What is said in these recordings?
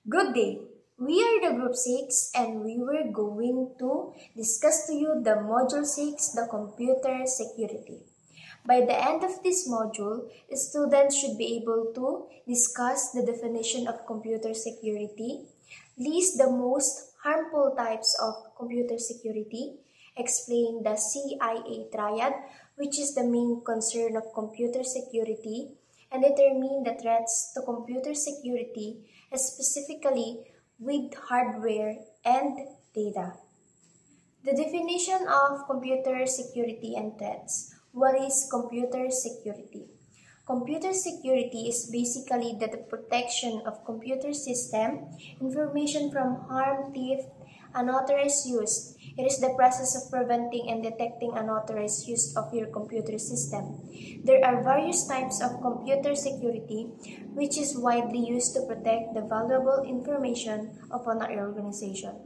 Good day. We are the group 6 and we were going to discuss to you the module 6, the computer security. By the end of this module, students should be able to discuss the definition of computer security, list the most harmful types of computer security, explain the CIA triad, which is the main concern of computer security, and determine the threats to computer security, specifically with hardware and data. The definition of computer security and threats. What is computer security? Computer security is basically the protection of computer system, information from harm, theft, unauthorized use. It is the process of preventing and detecting unauthorized use of your computer system. There are various types of computer security which is widely used to protect the valuable information of an organization.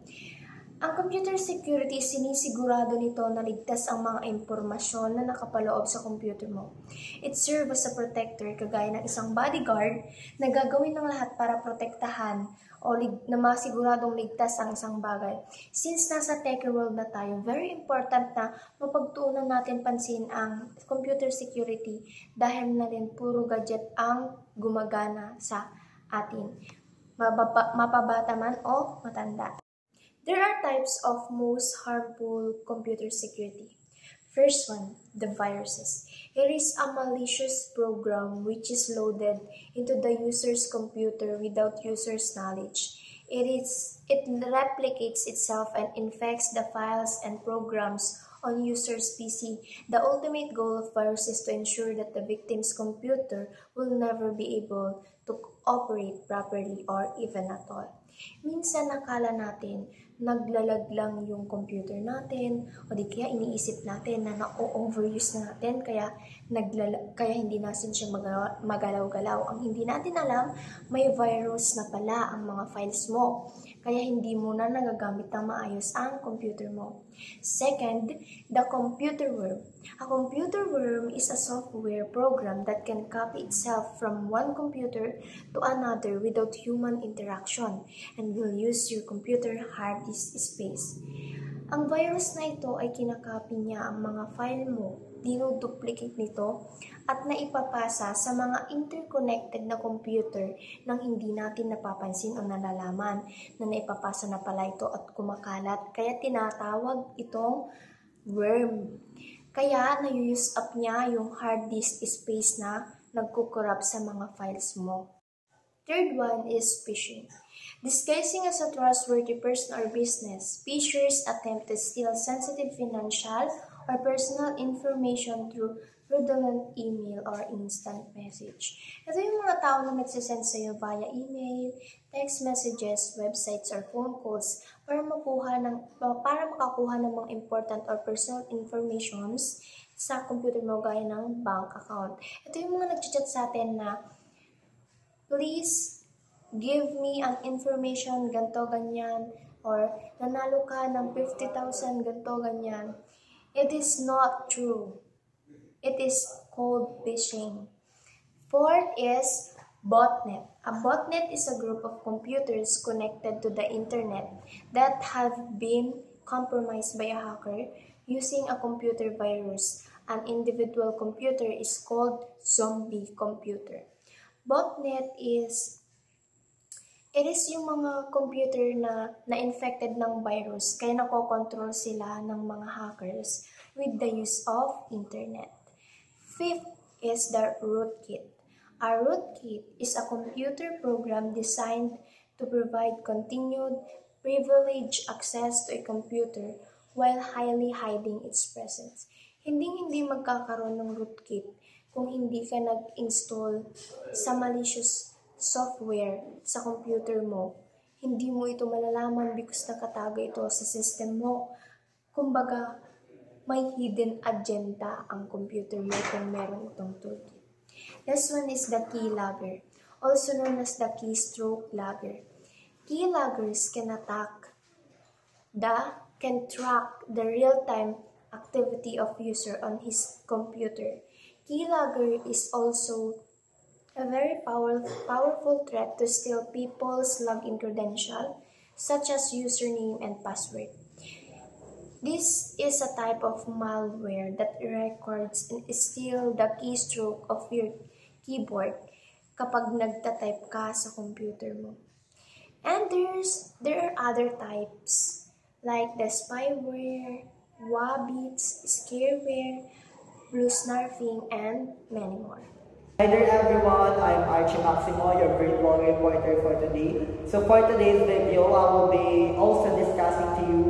Ang computer security, sinisigurado nito na ligtas ang mga impormasyon na nakapaloob sa computer mo. It serves as a protector kagaya ng isang bodyguard na gagawin ng lahat para protektahan o na masiguradong ligtas ang isang bagay. Since nasa tech world na tayo, very important na mapagtuunan natin pansin ang computer security dahil na rin puro gadget ang gumagana sa atin, mapabata man o matanda. There are types of most harmful computer security. First one, the viruses. It is a malicious program which is loaded into the user's computer without user's knowledge. It replicates itself and infects the files and programs on user's PC. The ultimate goal of virus is to ensure that the victim's computer will never be able to operate properly or even at all. Minsan nakala natin naglalag lang yung computer natin o di kaya iniisip natin na na-overuse na natin kaya hindi natin siya magalaw-galaw. Ang hindi natin alam, may virus na pala ang mga files mo kaya hindi mo na nagagamit ng maayos ang computer mo. Second, the computer worm. A computer worm is a software program that can copy itself from one computer to another without human interaction and will use your computer hard disk space. Ang virus na ito ay kinakopy niya ang mga file mo, dinuduplicate nito at naipapasa sa mga interconnected na computer nang hindi natin napapansin o nalalaman na naipapasa na pala ito at kumakalat, kaya tinatawag itong worm. Kaya na-use up niya yung hard disk space na nagkukorrupt sa mga files mo. Third one is phishing. Disguising as a trustworthy person or business, phishers attempt to steal sensitive financial or personal information through fraudulent email or instant message. Ito yung mga tao na nagsisend sa'yo via email, text messages, websites, or phone calls para makakuha ng mga important or personal informations sa computer mo gaya ng bank account. Ito yung mga nag-chat sa atin na, please give me ang information, ganto, ganyan, or nanalo ka ng 50,000, ganto, ganyan. It is not true. It is called phishing. Fourth is botnet. A botnet is a group of computers connected to the internet that have been compromised by a hacker using a computer virus. An individual computer is called zombie computer. Botnet is yung mga computer na infected ng virus, kaya nakokontrol sila ng mga hackers with the use of internet. Fifth is the rootkit. A rootkit is a computer program designed to provide continued privileged access to a computer while highly hiding its presence. Hindi magkakaroon ng rootkit kung hindi ka nag-install sa malicious software sa computer mo. Hindi mo ito malalaman because nakatago ito sa system mo. Kumbaga, may hidden agenda ang computer mo kung meron itong toolkit. This one is the keylogger, also known as the keystroke logger. Keyloggers can track the real-time activity of user on his computer. Keylogger is also A very powerful threat to steal people's login credential, such as username and password. This is a type of malware that records and steals the keystroke of your keyboard kapag nagta-type ka sa computer mo. And there are other types like the spyware, wabbits, scareware, blue snarfing, and many more. Hi there everyone, I'm Archie Maximo, your virtual reporter for today. So for today's video, I will be also discussing to you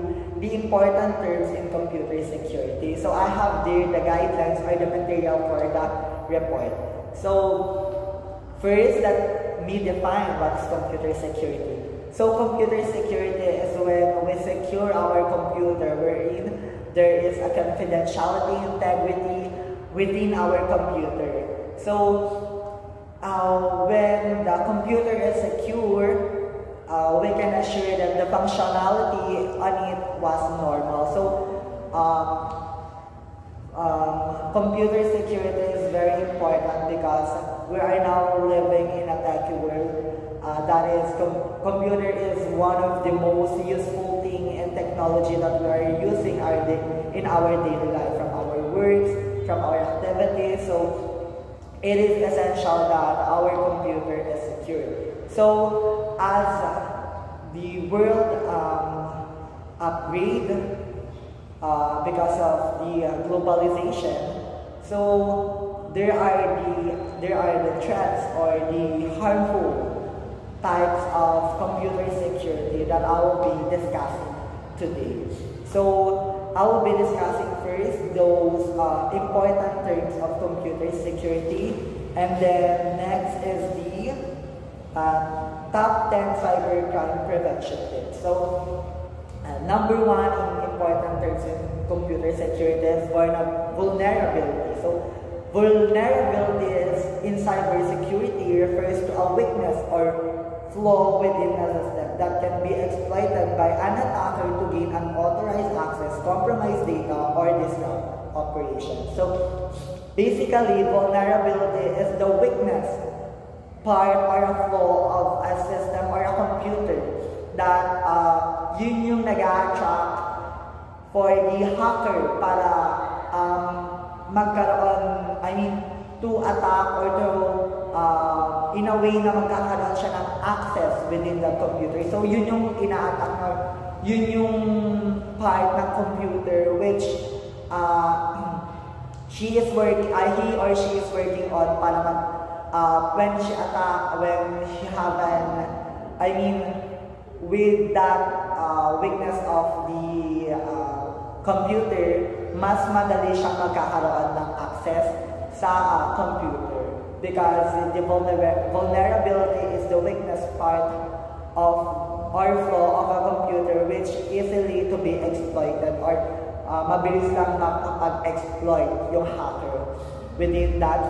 the important terms in computer security. So I have there the guidelines or the material for the report. So first, let me define what is computer security. So computer security is when we secure our computer wherein there is a confidentiality, integrity within our computer. So, when the computer is secure, we can assure that the functionality on it was normal. So, computer security is very important because we are now living in a tech world. That is, computer is one of the most useful thing in technology that we are using in our daily life, from our works, from our activities. So, it is essential that our computer is secure. So, as the world upgrade because of the globalization, so there are the threats or the harmful types of computer security that I will be discussing today. So, I will be discussing first those important terms of computer security, and then next is the top 10 cybercrime prevention tips. So, number one in important terms in computer security is vulnerability. So, vulnerability in cybersecurity refers to a weakness or flaw within a system that can be exploited by an attacker to gain unauthorized access, compromise data, or disrupt operations. So, basically, vulnerability is the weakness part or a flaw of a system or a computer that yun yung nag-attract for the hacker para magkaroon, to attack or to in a way na magkakaroon siya ng access within the computer. So, yun yung ina-attack na, yun yung part ng computer which he or she is working on para when she have with that weakness of the computer, mas madali siyang magkakaroon ng access sa computer. Because the vulnerability is the weakness part of or flaw of a computer which easily to be exploited or mabilis lang makapag-exploit yung hacker within that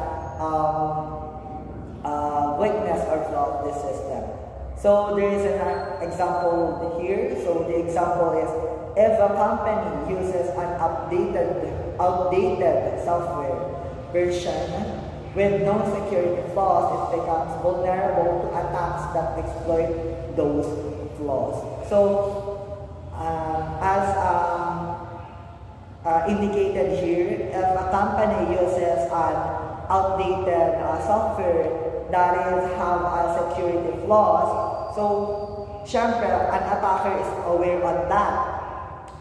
weakness or flaw of the system. So there is an example here. So the example is, if a company uses an outdated software version with no security flaws, it becomes vulnerable to attacks that exploit those flaws. So, as indicated here, if a company uses an outdated software that have security flaws, so, syempre, an attacker is aware of that.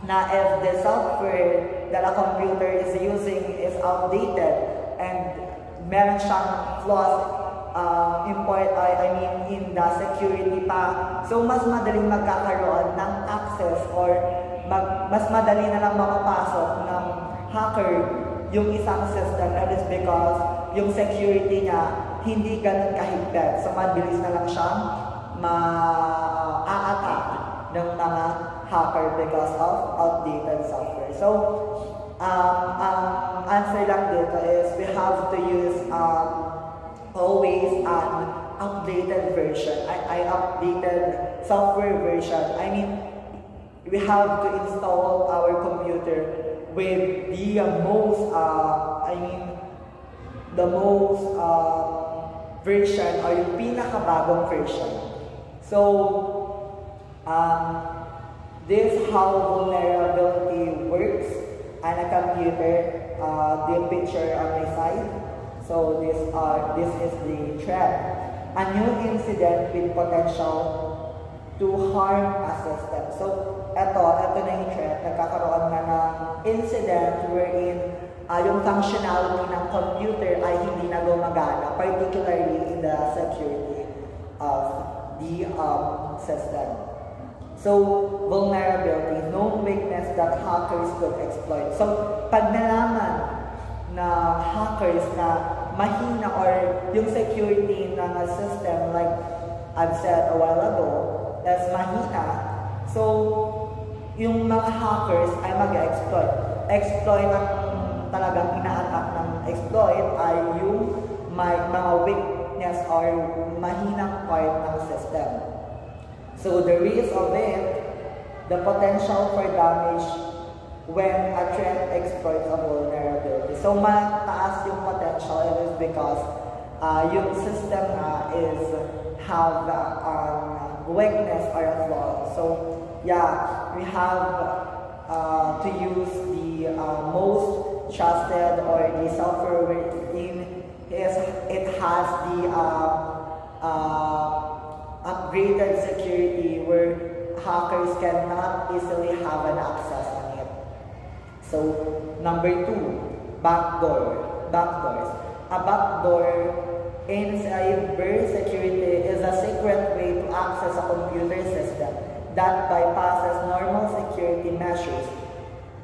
Na if the software that a computer is using is outdated and meron siyang flaws in the security pa. So, mas madaling magkakaroon ng access or mas madali na lang makapasok ng hacker yung isang system, and it's because yung security niya hindi ganun kahigpit. So, mabilis na lang siyang ma-attack ng mga hacker because of outdated software. So, answer lang dito is we have to use always an updated version, updated software version. We have to install our computer with the most version o yung pinakabagong version. So, this is how vulnerability works on a computer. The picture on my side. So this is the threat. A new incident with potential to harm a system. So ito na yung threat. Nagkakaroon na ng incident wherein yung functionality ng computer ay hindi na gumagana, particularly in the security of the system. So, vulnerability, known weakness that hackers could exploit. So, pag nalaman na hackers na mahina or yung security ng system, like I've said a while ago, is mahina, so yung mga hackers ay mag-exploit. Exploit ang talagang ina-attack ng exploit ay yung mga weakness or mahinang part ng system. So the risk of it, the potential for damage when a threat exploits a vulnerability. So mataas yung potential, it is because yung system have weakness or a flaw. So yeah, we have to use the most trusted or the software wherein it has the upgraded security where hackers cannot easily have an access on it. So, number 2, backdoors. A backdoor in cybersecurity is a secret way to access a computer system that bypasses normal security measures.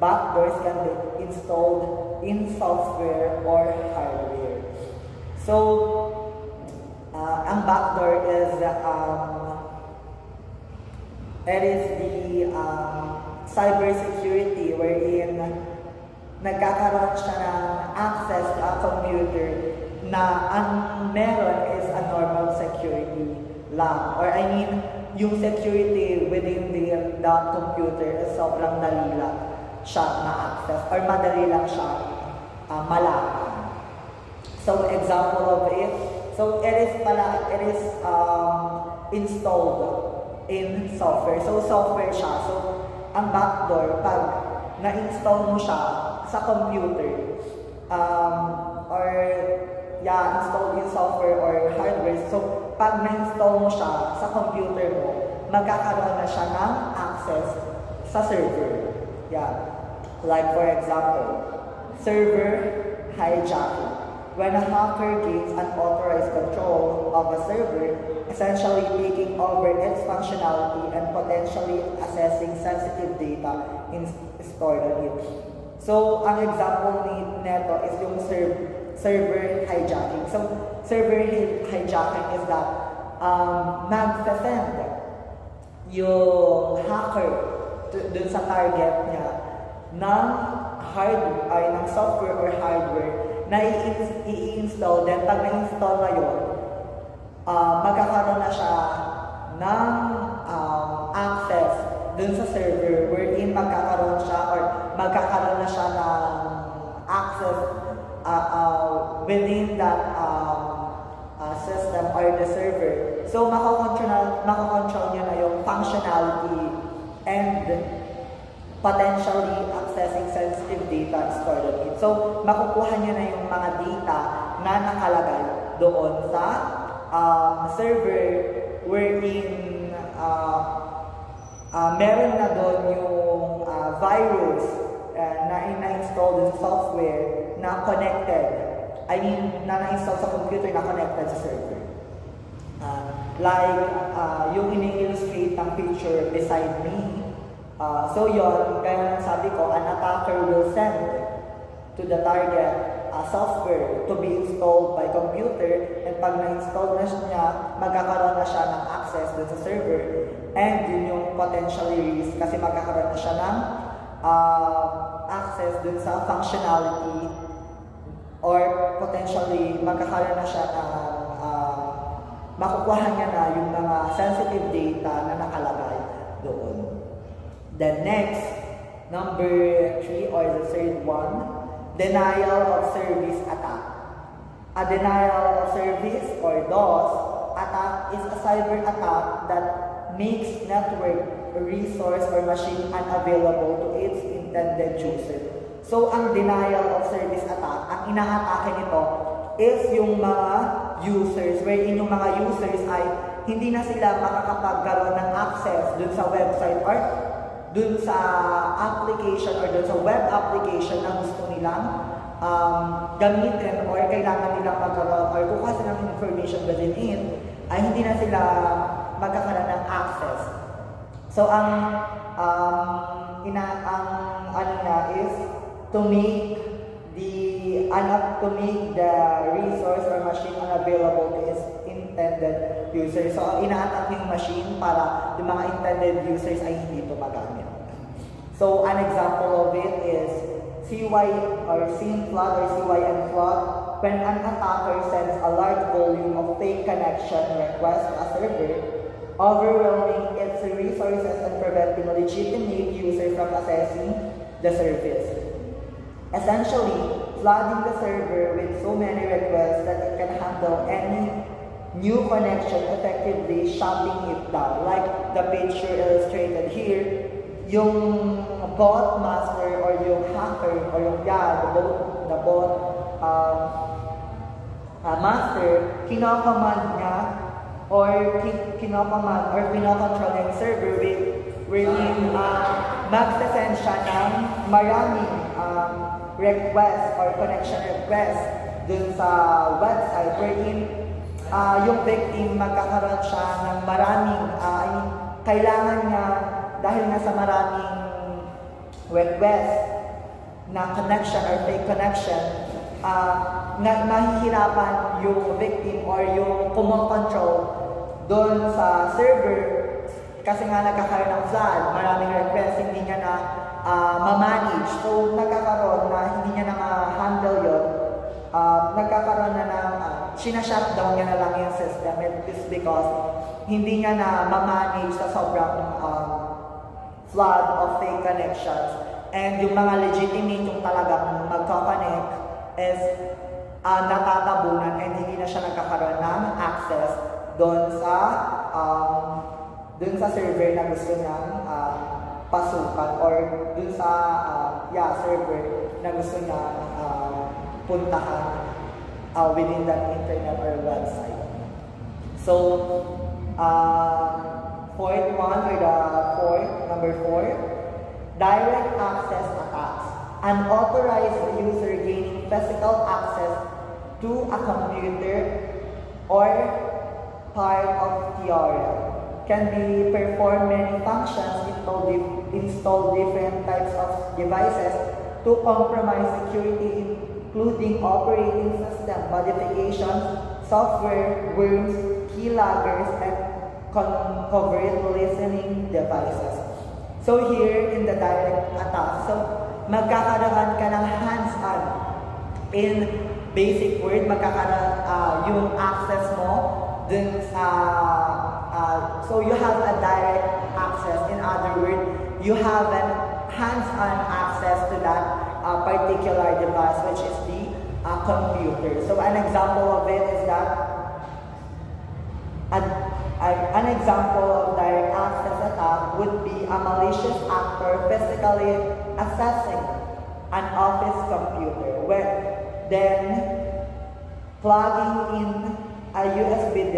Backdoors can be installed in software or hardware. So, ang backdoor is it is the cybersecurity wherein nagkakaroon siya ng access to a computer na ang meron is a normal security lang. Or I mean, yung security within the computer is sobrang dali lang siya ma-access or madali lang siya malaman. So, example of it, so it is installed in software. So software siya. So ang backdoor, pag na-install mo siya sa computer, installed in software or hardware. So pag na-install mo siya sa computer mo, magkakaroon na siya ng access sa server. Yeah. Like for example, server hijacking. When a hacker gains unauthorized control of a server, essentially taking over its functionality and potentially accessing sensitive data stored on it. So, ang example nito is yung server hijacking. So, server hijacking is that nag-send yung hacker dun sa target niya ng software or hardware na i-install, then pag na-install na yun, magkakaroon na siya ng access dun sa server wherein magkakaroon na siya ng access within that system or the server. So, makakontrol niya na yung functionality and potentially accessing sensitive data stored on it. So, makukuha niya na yung mga data na nakalagay doon sa server wherein meron na doon yung virus na ina-install sa software na connected. Na na-install sa computer na connected sa server. Yung ini-illustrate ng picture beside me. So yon, kaya sabi ko, an attacker will send to the target software to be installed by computer, and pag na-install na niya, magkakaroon na siya ng access dun sa server, and yun yung potentially risk kasi magkakaroon na siya ng access dun sa functionality or potentially magkakaroon na siya ng makukuha niya na yung mga sensitive data na nakalagay doon. The next, number 3 or the third one, denial of service attack. A denial of service or DOS attack is a cyber attack that makes network resource or machine unavailable to its intended user. So, ang denial of service attack, ang inaatake nito is yung mga users, wherein yung mga users ay hindi na sila makakapagkaroon ng access dun sa website or dun sa application or dun sa web application na gusto nilang gamitin or kailangan nilang magkaroon or kukuha sila ng information within it, ay hindi na sila magkakaroon ng access. So, ang ano na is to make the resource or machine unavailable to its intended user. So, ang ina-attack yung machine para yung mga intended users ay hindi ito magamit. So, an example of it is CY or SYN flood or CYN flood, when an attacker sends a large volume of fake connection requests to a server, overwhelming its resources and preventing legitimate users from accessing the service. Essentially, flooding the server with so many requests that it can handle any new connection, effectively shutting it down. Like the picture illustrated here, yung bot master or yung hacker or yung the bot master, kinocommand niya or kinocommand or pinocontrol niya yung server wherein magsasend siya ng maraming request or connection request dun sa website wherein yung victim magkakaroon siya ng maraming kailangan niya dahil nga sa maraming request na connection or fake connection, mahihirapan yung victim or yung kumokontrol doon sa server kasi nga nagkakaroon ng flood, maraming request, hindi niya na ma-manage. So, nagkakaroon na hindi niya na ma-handle yun. Nagkakaroon na ng sinashutdown niya na lang yung system. It is because hindi niya na ma-manage sa sobrang flood of fake connections. And yung mga legitimate yung talagang magkoconnect is natatabunan and hindi na siya nagkakaroon ng access doon sa server na gusto niyang pasukan or doon sa server na gusto niyang puntahan within that internet or website. So, number 4, direct access attacks. Unauthorized user gaining physical access to a computer or part of TRM can be perform many functions, install different types of devices to compromise security, including operating system modifications, software worms, keyloggers, and covert listening devices. So here in the direct attack, so magkakaroon ka ng hands-on in basic word, magkakaroon yung access mo dun sa so you have a direct access. In other words, you have an hands-on access to that particular device, which is the computer. So an example of it is that an example of direct access attack would be a malicious actor physically accessing an office computer, then plugging in a USB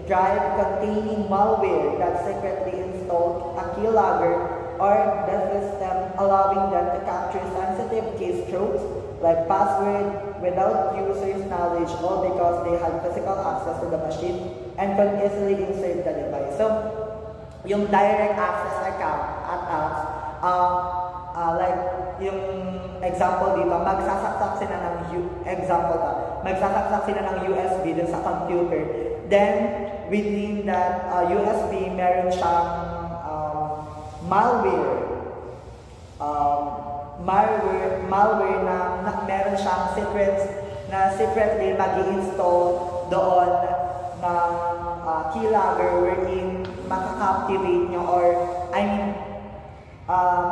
drive containing malware that secretly installed a keylogger or the system, allowing them to capture sensitive keystrokes like password without users' knowledge, all because they had physical access to the machine and could easily insert the device. So, yung direct access attacks, like yung example dito, magsasaksak sila ng USB dun sa computer. Then, within that USB, meron siyang malware na meron siyang secretly mag-i-install doon ng keylogger wherein makaka-captivate nyo or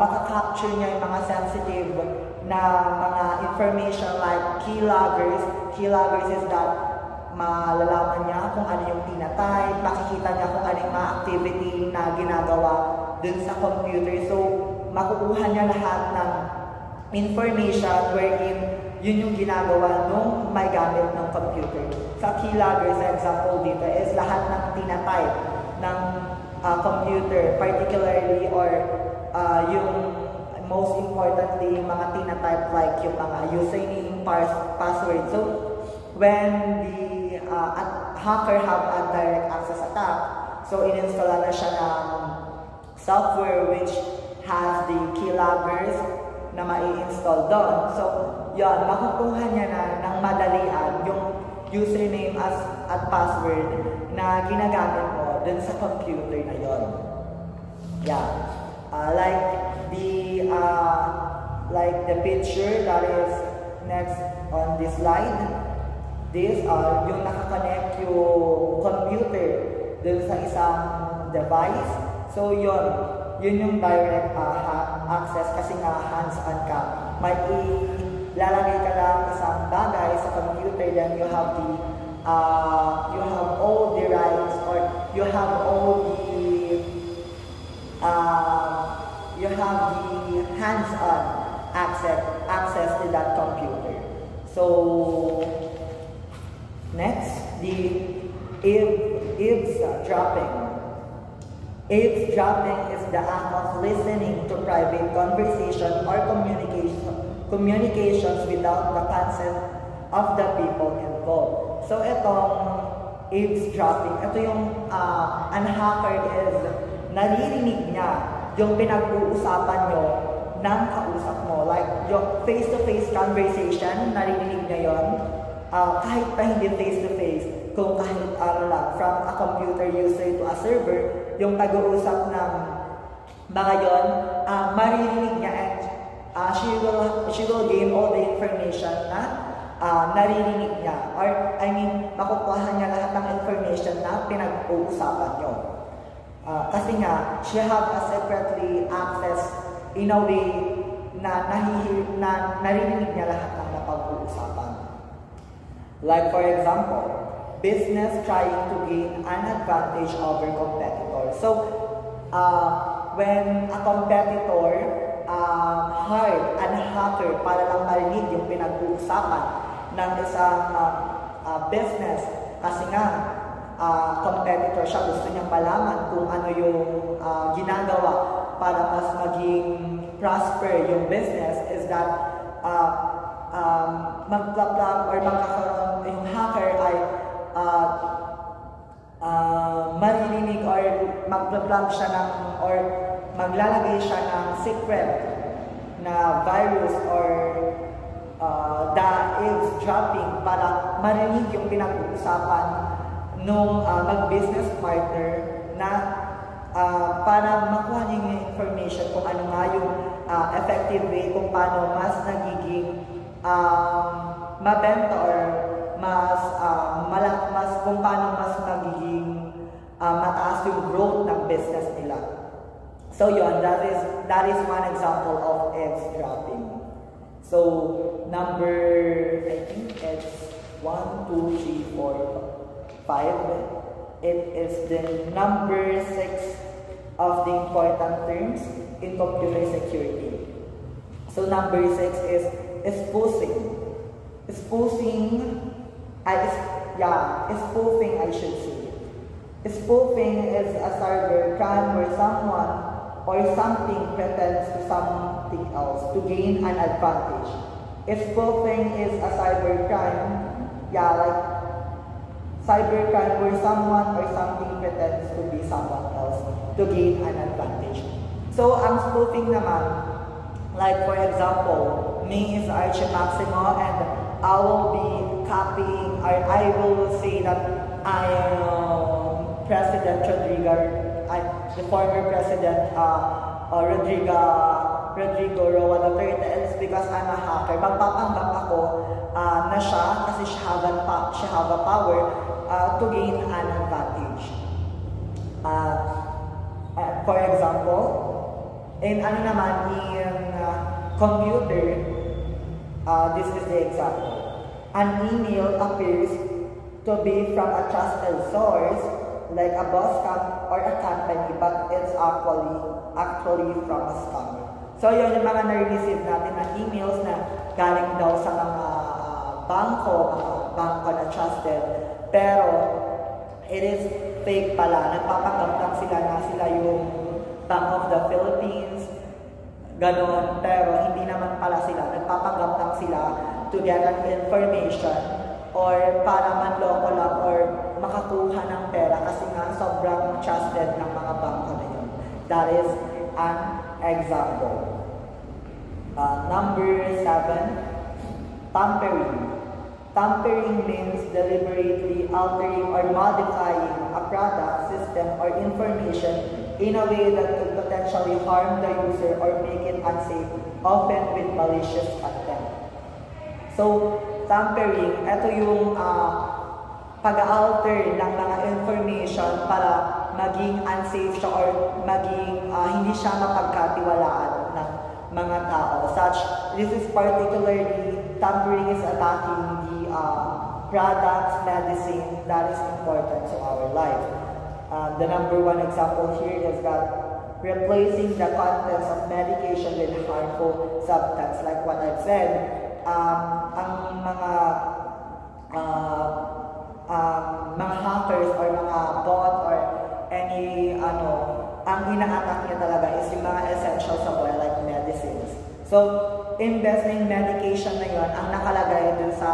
makaka-capture nyo yung mga sensitive na mga information like keyloggers keyloggers is that malalaman niya kung ano yung phenotype, makikita niya kung ano yung mga activity na ginagawa dun sa computer. So, makukuha niya lahat ng information wherein yun yung ginagawa nung may gamit ng computer. Sa keylogger, sa example dito, is lahat ng phenotype ng computer, particularly or yung most importantly, yung mga phenotype like yung mga username, password. So, when the hacker have a direct access attack, so in-install na siya ng software which has the keyloggers na mai-install doon. So, yun, makukuha niya na ng madalian yung username at password na ginagamit mo dun sa computer na yun. Yeah. Like the picture that is next on this slide. This yung nakakonect yung computer dun sa isang device. So yun yung direct access kasi nga hands-on ka. May ilalagay ka lang isang bagay sa computer, then you have all the rights or you have all the hands-on access to that computer. So next, the eavesdropping. Eavesdropping is the act of listening to private conversation or communications without the consent of the people involved. So itong eavesdropping, ito yung an hacker is naririnig niya yung pinag-uusapan nyo ng kausap mo. Like yung face-to-face conversation, naririnig niya yun. Kahit pa hindi face-to-face, kung kahit lang, from a computer user to a server, yung pag-uusap ng mga yun, maririnig niya and she will gain all the information na naririnig niya. Or, makukuha niya lahat ng information na pinag-uusapan nyo. Kasi nga, she have a secretly access in a way na naririnig niya lahat ng napag-uusapan. Like for example, business trying to gain an advantage over competitors. So, when a competitor hired an hacker para lang marinig yung pinag-uusapan ng isang business, kasi nga, competitor siya, gusto niyang malaman kung ano yung ginagawa para mas maging prosper yung business, is that magpaplag or magkakaroon yung hacker ay maririnig or magpaplag siya ng or maglalagay siya ng secret na virus or the eavesdropping para marinig yung pinag-uusapan nung mag-business partner na para makuha niya yung information kung ano nga yung effective way kung paano mas nagiging mabenta or mas kung paano mas magiging mataas yung growth ng business nila. So yun, that is one example of eavesdropping. So number, I think it's 1, 2, 3, 4, 5. It is the number 6 of the important terms in computer security. So number 6 is spoofing. Spoofing, spoofing I should say. Spoofing is a cyber crime where someone or something pretends to something else to gain an advantage. Spoofing is a cyber crime, like cybercrime where someone or something pretends to be someone else to gain an advantage. So, ang spoofing naman, like for example, me is Archie Maximo and I will be copying, or I will say that I am President Rodrigo, the former President Rodrigo Roa Duterte, and it's because I'm a hacker. Magpapanggap ako na siya kasi she have a power to gain an advantage. For example, in computer, this is the example. an email appears to be from a trusted source, like a bus or a company, but it's actually from a scammer. So yun yung mga na-receive natin na emails na galing daw sa mga bangko na trusted, pero it is fake pala. Nagpapanggap lang sila na sila yung Bank of the Philippines, ganon, pero hindi naman pala sila. Nagpapanggap lang sila to get an information or para manloko lang or makakuha ng pera kasi nga sobrang trusted ng mga bangko na yun. That is an example. Number 7, tampering. Tampering means deliberately altering or modifying a product, system, or information in a way that could potentially harm the user or make it unsafe, often with malicious content. So, tampering, ito yung pag-alter ng mga information para maging unsafe siya or maging hindi siya mapagkatiwalaan ng mga tao. This is particularly, tampering is attacking the products, medicine that is important to our life. The number 1 example here is that replacing the contents of medication with harmful substance. Like what I've said, ang mga hackers or mga bot or any ang ina-attack niya talaga is yung mga essentials sa buhay like medicines. So, imbes na yung medication na yun, ang nakalagay dun sa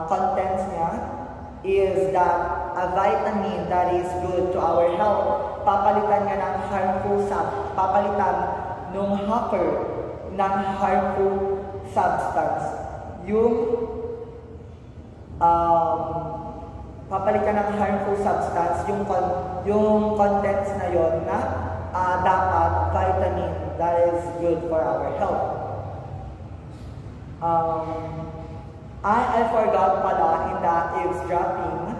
contents niya is that a vitamin that is good to our health, papalitan niya ng papalitan ng hacker ng harmful substance. Papalitan ng harmful substance yung contents na yon na dapat vitamin that is good for our health. I forgot pala in that eavesdropping,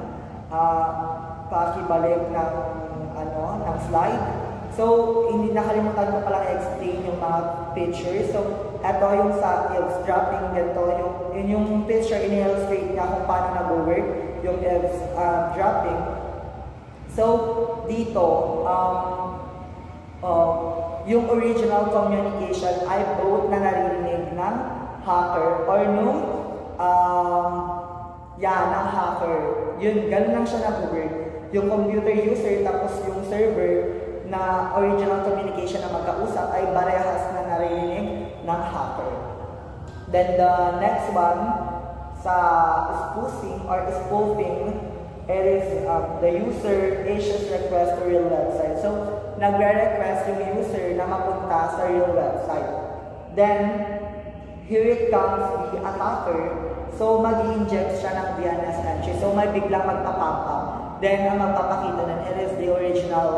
pakibalik ng slide. So, hindi nakalimutan ko palang explain yung mga pictures. So, ito yung sa eavesdropping, yung picture, in-illustrate niya kung paano nag-work yung eavesdropping. So, dito, yung original communication ay both na naririnig ng hacker or ng hacker. Yun, ganun lang siya nag-work. Yung computer user tapos yung server na original communication na magkausap ay parehas na naririnig ng hacker. Then the next one, sa spoofing or spoofing, it is the user issues request to real website. So, nagre-request yung user na mapunta sa real website. Then, here it comes the attacker. So, mag-inject siya ng DNS entry. So, may biglang magpapop up. Then, ang magpapakita nun, it is the original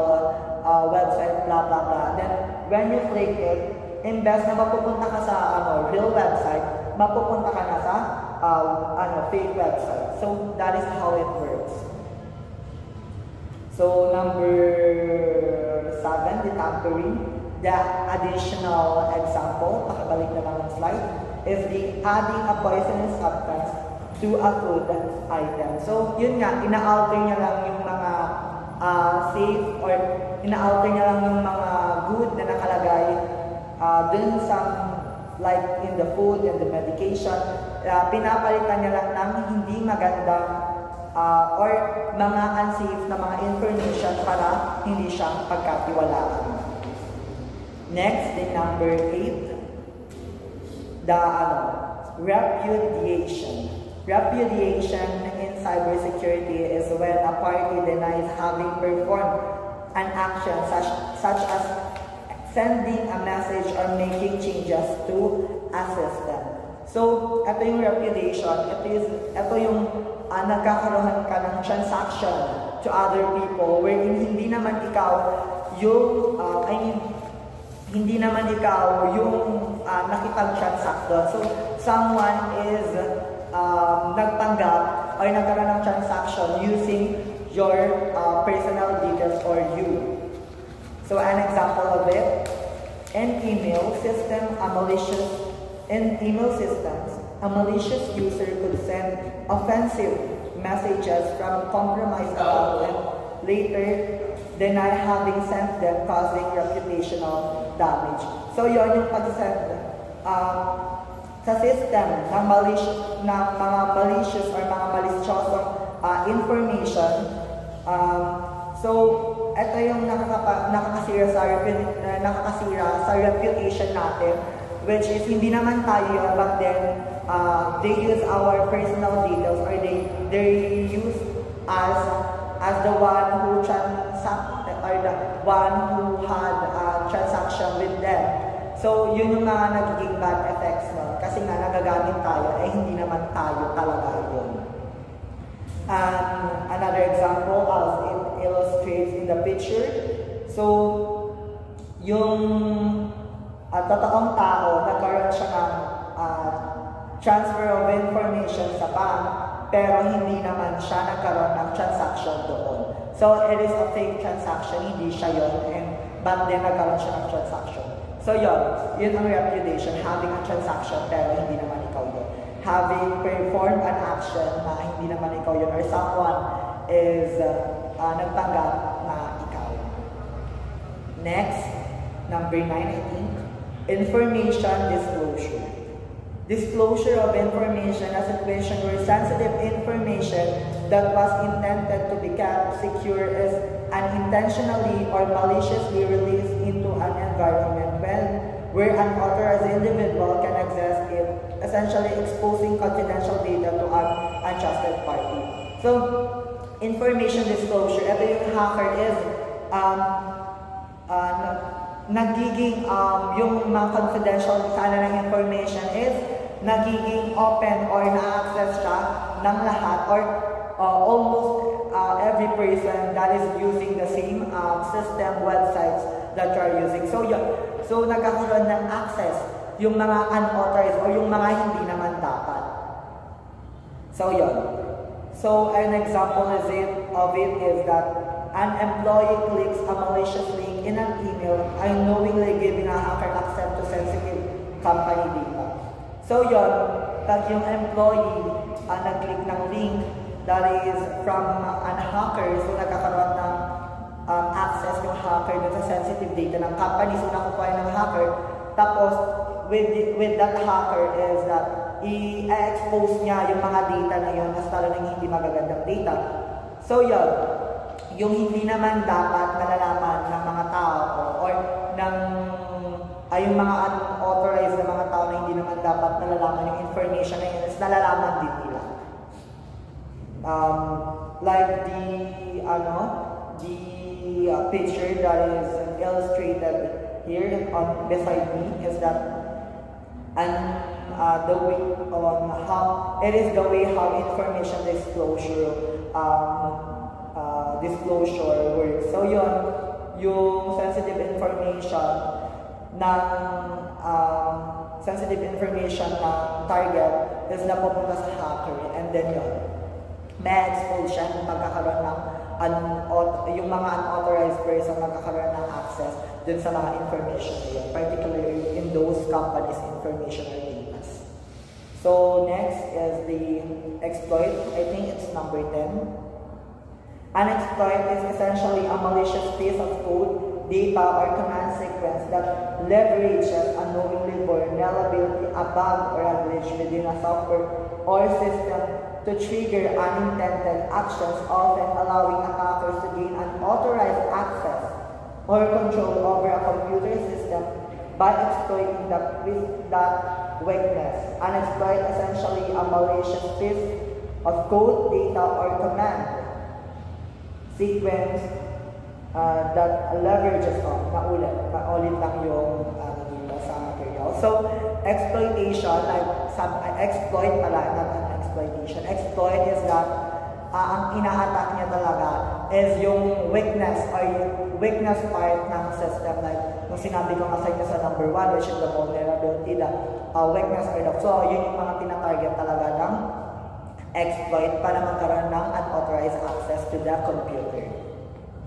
website, blah, blah, blah. Then, when you click it, imbes na mapupunta ka sa real website, mapupunta ka na sa fake website. So, that is how it works. So, number 7, the tampering. The additional example, pakibalik na lang ng slide, is the adding a poisonous substance to a food item. So, yun nga, ina-alter niya lang yung mga safe or ina-alter niya lang yung mga good na nakalagay dun sa like in the food and the medication. Pinapalitan niya lang ng hindi magandang or mga unsafe na mga information para hindi siya pagkatiwalaan. Next, the number 8, the repudiation. Repudiation in cybersecurity is when a party denies having performed an action such as sending a message or making changes to a system. So, ito yung repudiation. Ito yung nagkakaroon ka ng transaction to other people wherein hindi naman ikaw yung hindi naman ikaw yung nakipag-transact doon. So, someone is nagpanggap or nagkaroon ng transaction using your personal details or you. So, an example of it, in email systems, a malicious user could send offensive messages from compromised account and later deny having sent them, causing reputational damage. So yon yung pag-send sa system ng mga malicious or mga maliciosong information. So ito yung nakakasira sa reputation natin, which is hindi naman tayo yun, but then they use our personal details, or they use us as the one who had a transaction with them. So yun yung mga nagiging bad effects nun, kasi nga nagagamit tayo, hindi naman tayo talaga yun. Another example, as it illustrates in the picture, so yung totoong tao, nagkaroon siya ng transfer of information sa bank, pero hindi naman siya nagkaroon ng transaction doon. So it is a fake transaction, hindi siya yun, but then nagkaroon siya ng transaction. So yun ang reputation, having a transaction pero hindi naman ikaw yun. Having performed an action na hindi naman ikaw yun, or someone is nagtanggap na ikaw. Next, number 9, I think, information disclosure. Disclosure of information, a situation where sensitive information that was intended to be kept secure is unintentionally or maliciously released into an environment where an authorized individual can access it, essentially exposing confidential data to an untrusted party. So, information disclosure, ito yung hacker is nagiging yung mga confidential sana ng information is nagiging open or na-access siya ng lahat, or almost every person that is using the same system, websites that you are using. So yun, so nagkakaroon ng access yung mga unauthorized or yung mga hindi naman dapat. So yun. So an example of it is that an employee clicks a malicious link in an email, unknowingly giving a hacker access to sensitive company data. So yun, pag yung employee nag-click ng link that is from an hacker, so nagkakaroon ng access yung hacker dun sa sensitive data ng company, so nakukuha ng hacker. Tapos, with that hacker is that i-expose niya yung mga data na yun as talo ng hindi magagandang data. So yun, yung hindi naman dapat nalalaman ng mga tao or ng yung mga unauthorized na mga tao na hindi naman dapat nalalaman yung information na yun is nalalaman din nila. Like the picture that is illustrated here beside me is that, and the way how it is the way how information disclosure works. So yun, yung sensitive information ng target is napupunta sa hacker, and then yun, may expose siya ng pagkakaroon ng yung mga unauthorized person magkakaroon ng access dun sa mga information na yun, particularly in those companies' information or data. So next is the exploit. I think it's number 10. An exploit is essentially a malicious piece of code, data, or command sequence that leverages a knowingly vulnerability, a bug, or a glitch within a software or system to trigger unintended actions, often allowing attackers to gain unauthorized access or control over a computer system by exploiting that weakness. An exploit is essentially a malicious piece of code, data, or command sequence that leverages maulit lang yung dito sa material. So, exploitation, like exploit pala, not an exploitation. Exploit is that ang ina-attack niya talaga is yung weakness or yung weakness part ng system. Like, kung sinabi ko nga sa number 1, which is the vulnerability, the weakness or the flaw, yun yung mga tina-target talaga ng exploit para magkaroon ng unauthorized access to the computer.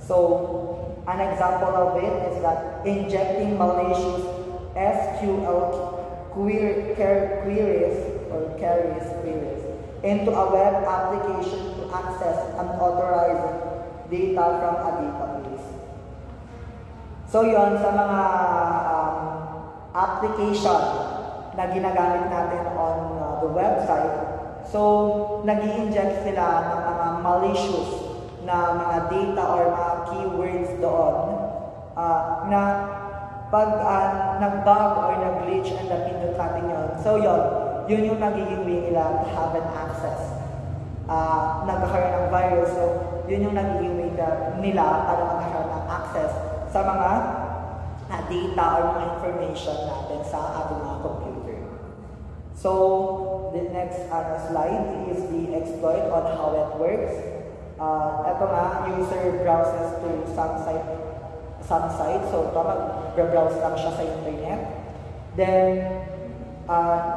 So, an example of it is that injecting malicious SQL queries or carries queries into a web application to access unauthorized data from a database. So yon sa mga application na ginagamit natin on the website. So nag-i-inject sila ng mga malicious na mga data or mga keywords doon na pag nag-bug or nag-glitch and napindot natin yun. So yun yung nagiging way nila to have an access. Nagkakaroon ng virus, so yun yung nagiging way nila para magkakaroon ng access sa mga data or mga information natin sa ating mga computer. So the next slide is the exploit on how it works. Ito nga, user browses to some site. So ito, mag-browse lang siya sa internet. Then,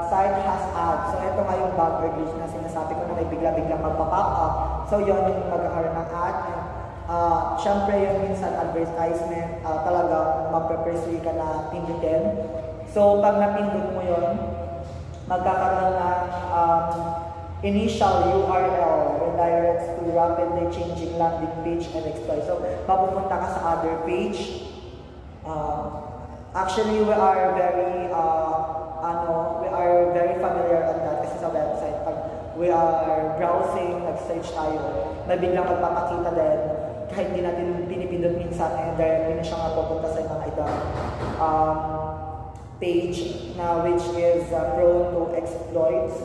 site has ads. So ito nga yung bug or glitch na sinasabi ko na may bigla-biglang magpa-pop up. So yun yung magkakaroon ng ad. Siyempre yung minsan advertisement, talaga magpe-pursue ka na pindutin. So pag napindot mo yun, magkakaroon ng initial URL redirects to rapidly changing landing page and exploit. So mapupunta ka sa other page. Actually, we are very familiar on that kasi sa website. Pag we are browsing, nag-search tayo, may biglang magpapakita din kahit hindi natin pinipindot minsan directly na siya nga pupunta sa mga ibang page na which is prone to exploits.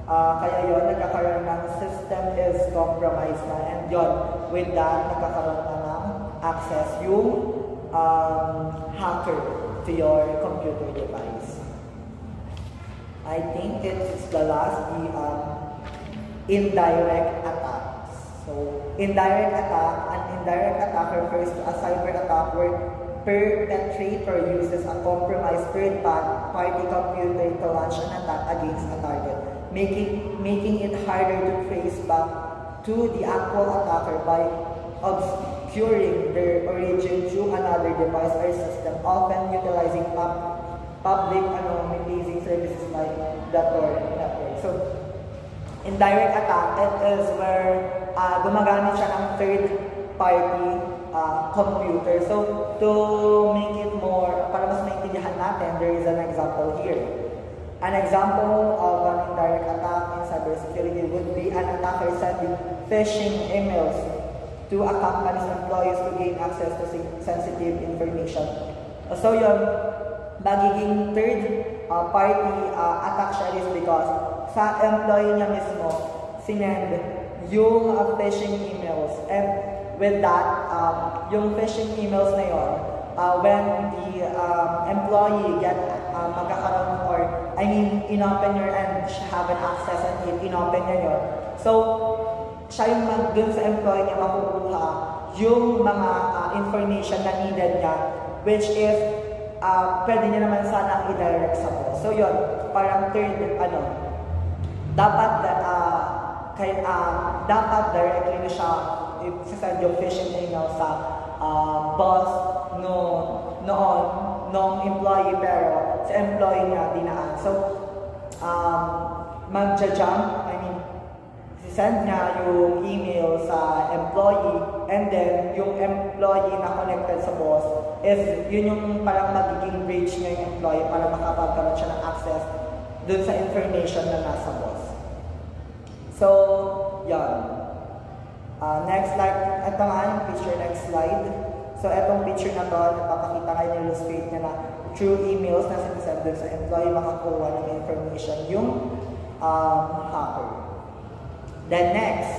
Kaya yun, nagkakaroon ng system is compromised na, and yun, with that, nagkakaroon na ng access yung hacker to your computer device. I think it's the last, the indirect attacks. So, indirect attack, an indirect attack refers to a cyber attack where perpetrator uses a compromised third-party computer to launch an attack against a target, making it harder to trace back to the actual attacker by obscuring their origin through another device or system, often utilizing public anonymizing services like the Tor network. So, indirect attack, it is where gumagamit siya ng third-party computer. So, to make it more, para mas maintindihan natin, there is an example here. An example of an indirect attack in cybersecurity would be an attacker sending phishing emails to a company's employees to gain access to sensitive information. So yun, magiging third-party attack siya is because sa employee niya mismo, sinend yung phishing emails. And with that, yung phishing emails na yun, when the employee magkakaroon or, inopen your and have an access and inopen niya yun. So, siya yung dun sa employee niya makukuha yung mga information na needed niya, which is, pwede niya naman sana i-direct sa boss. So yun, parang dapat directly na siya i-send yung phishing email sa boss noong employee, pero sa employee niya dinaan. So, magja-jump, send niya yung email sa employee, and then yung employee na connected sa boss is yun yung parang magiging bridge niya yung employee para makapagkaroon siya ng access dun sa information na nasa boss. So, yan. Next slide, ito nga yung picture, next slide. So, etong picture na to, napapakita kayo ng illustrate niya na through emails na sinisend dun sa employee makakuha ng information yung hacker. Then next,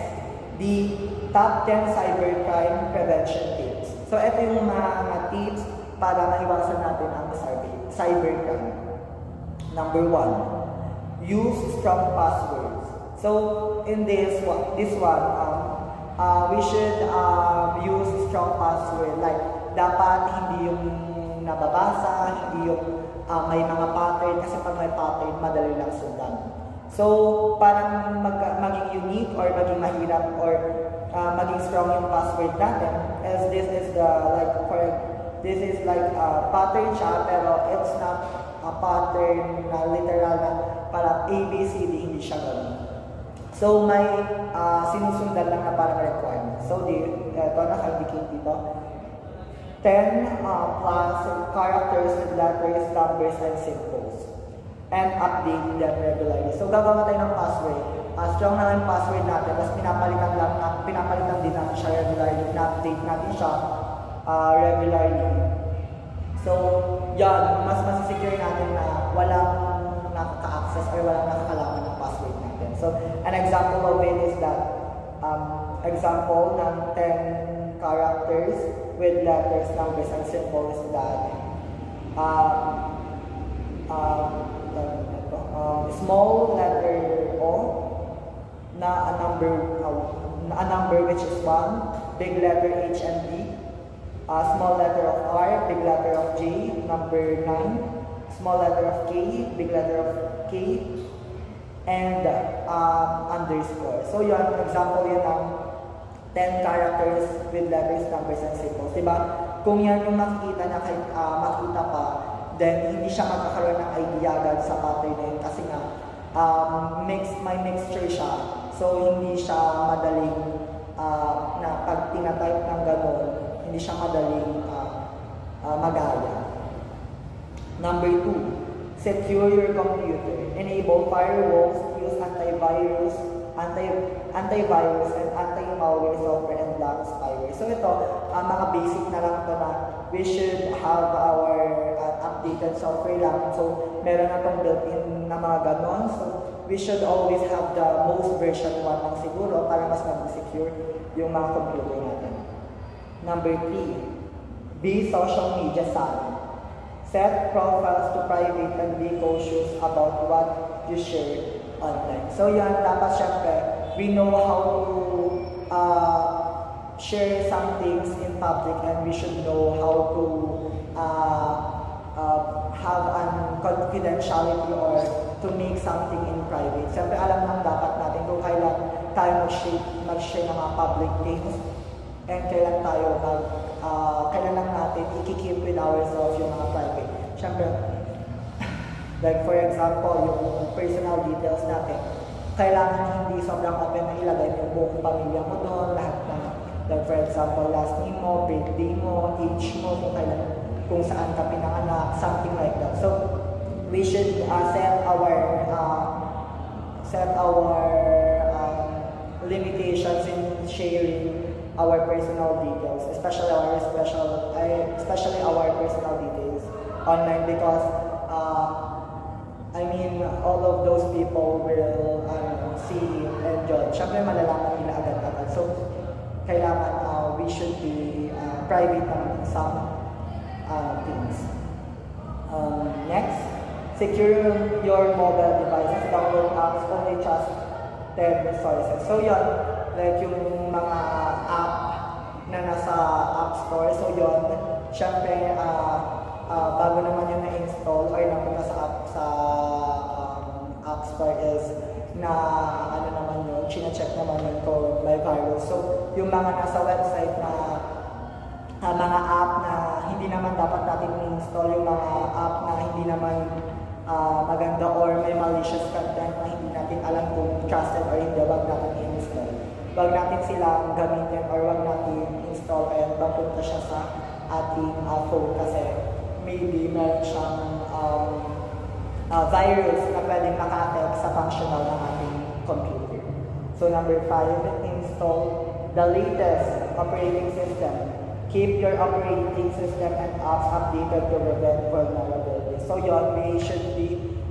the top 10 cybercrime prevention tips. So ito yung mga tips para maiwasan natin ang cybercrime. Number 1, use strong passwords. So in this one, we should use strong password. Like dapat hindi yung nababasa, hindi yung may mga pattern, kasi pag may pattern, madali lang sundan. So, parang maging unique or maging mahirap or maging strong yung password natin, as this is like pattern siya, pero it's not pattern na literal na parang ABCD, hindi siya ganun. So, may sinusundan lang na parang requirement. So, ito naka-indicate dito. 10 plus characters with letters, numbers, and symbols. And update them regularly. So, gagawa tayo ng password. Strong na yung password natin, tapos pinapalitan din natin siya regularly, na-update natin siya regularly. So, yan, mas masisecure natin na walang nakaka-access or walang nakakalaman ng password natin. So, an example of it is that, example ng 10 characters with letters, numbers, and symbols that small letter O na a number which is 1, big letter H and D, small letter of R, big letter of J, number 9, small letter of K, big letter of K, and underscore. So yun, example yun ng 10 characters with letters, numbers, and symbols. Diba? Kung yan yung makikita na makita pa, then hindi siya magkakaroon ng idea agad sa pattern na yun kasi nga may mixture siya. So hindi siya madaling na pag tinatype ng gano'n, hindi siya madaling magaya. Number 2, secure your computer. Enable firewalls, use antivirus, and anti-malware software, and block spyware. So ito, mga basic na lang ito na we should have our updated software lang. So meron na itong built-in na mga ganon. So we should always have the most version 1 lang siguro para mas mag-secure yung mga computer natin. Number 3, be social media savvy. Set profiles to private and be cautious about what you share online. So yan, dapat syempre, we know how to share some things in public, and we should know how to have an confidentiality or to make something in private. Syempre, alam lang dapat natin kung kailan tayo mag-share ng mga public things, and kailan tayo kailan lang natin i-keep with ourselves yung mga private. Syempre, like for example, yung personal details natin, kailangan hindi sobrang open na ilagay yung buong pamilya mo doon, lahat na, like for example, last name mo, birthday mo, age mo, kung saan ka pinanganak, something like that. So, we should set our limitations in sharing our personal details, especially our personal details online, because I mean, all of those people will see and judge. Siyempre, malalaman nila agad-agad. So, kailangan we should be private naman in some things. Next, secure your mobile devices. Download apps, only trusted resources. So, yun, like yung mga app na nasa App Store. So, yun, siyempre, bago naman yung na-install or napunta sa App Store is na naman yun, chine-check naman yun kung may virus. So, yung mga nasa website na mga app na hindi naman dapat natin i-install, yung mga app na hindi naman maganda or may malicious content na hindi natin alam kung trusted or hindi, wag natin i-install. Wag natin silang gamitin or wag natin install and papunta siya sa ating phone kasi maybe meron siyang virus na pwedeng maka-affect sa functional ng ating computer. So number 5, install the latest operating system. Keep your operating system and apps updated to prevent vulnerability. So yun, we should